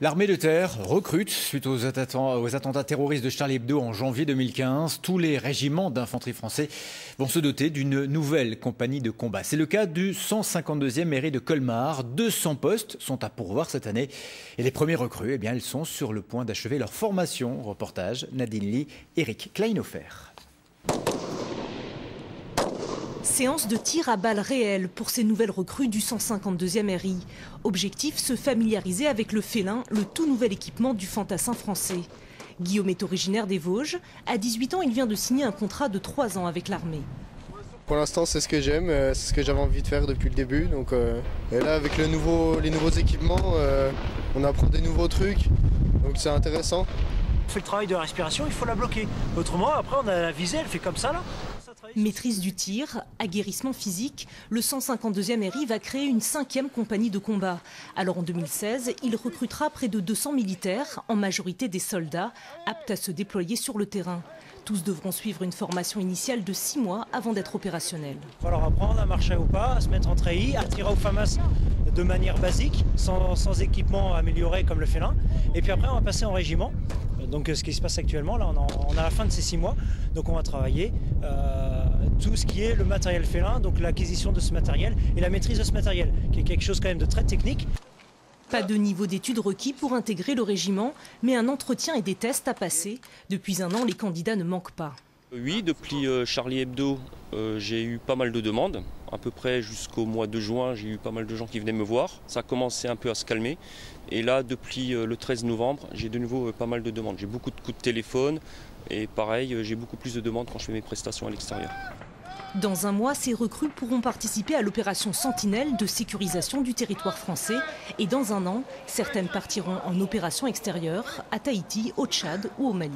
L'armée de terre recrute suite aux attentats terroristes de Charlie Hebdo en janvier 2015. Tous les régiments d'infanterie français vont se doter d'une nouvelle compagnie de combat. C'est le cas du 152e Mairie de Colmar. 200 postes sont à pourvoir cette année. Et les premiers recrues, eh bien, elles sont sur le point d'achever leur formation. Reportage Nadine Lee, Eric Kleinhofer. Séance de tir à balles réelles pour ces nouvelles recrues du 152e RI. Objectif, se familiariser avec le félin, le tout nouvel équipement du fantassin français. Guillaume est originaire des Vosges. À 18 ans, il vient de signer un contrat de 3 ans avec l'armée. Pour l'instant, c'est ce que j'aime, c'est ce que j'avais envie de faire depuis le début. Donc, et là, avec les nouveaux équipements, on apprend des nouveaux trucs, donc c'est intéressant. On fait le travail de la respiration, il faut la bloquer. Autrement, après, on a la visée, elle fait comme ça là. Maîtrise du tir, aguerrissement physique, le 152e RI va créer une 5e compagnie de combat. Alors en 2016, il recrutera près de 200 militaires, en majorité des soldats, aptes à se déployer sur le terrain. Tous devront suivre une formation initiale de 6 mois avant d'être opérationnels. Il va falloir apprendre à marcher au pas, à se mettre en treillis, à tirer au FAMAS de manière basique, sans équipement amélioré comme le félin. Et puis après, on va passer en régiment. Donc ce qui se passe actuellement, là on est à la fin de ces 6 mois, donc on va travailler tout ce qui est le matériel félin, donc l'acquisition de ce matériel et la maîtrise de ce matériel, qui est quelque chose quand même de très technique. Pas de niveau d'études requis pour intégrer le régiment, mais un entretien et des tests à passer. Depuis 1 an, les candidats ne manquent pas. Oui, depuis Charlie Hebdo, j'ai eu pas mal de demandes. À peu près jusqu'au mois de juin, j'ai eu pas mal de gens qui venaient me voir. Ça a commencé un peu à se calmer. Et là, depuis le 13 novembre, j'ai de nouveau pas mal de demandes. J'ai beaucoup de coups de téléphone et pareil, j'ai beaucoup plus de demandes quand je fais mes prestations à l'extérieur. Dans 1 mois, ces recrues pourront participer à l'opération Sentinelle de sécurisation du territoire français. Et dans 1 an, certaines partiront en opération extérieure, à Tahiti, au Tchad ou au Mali.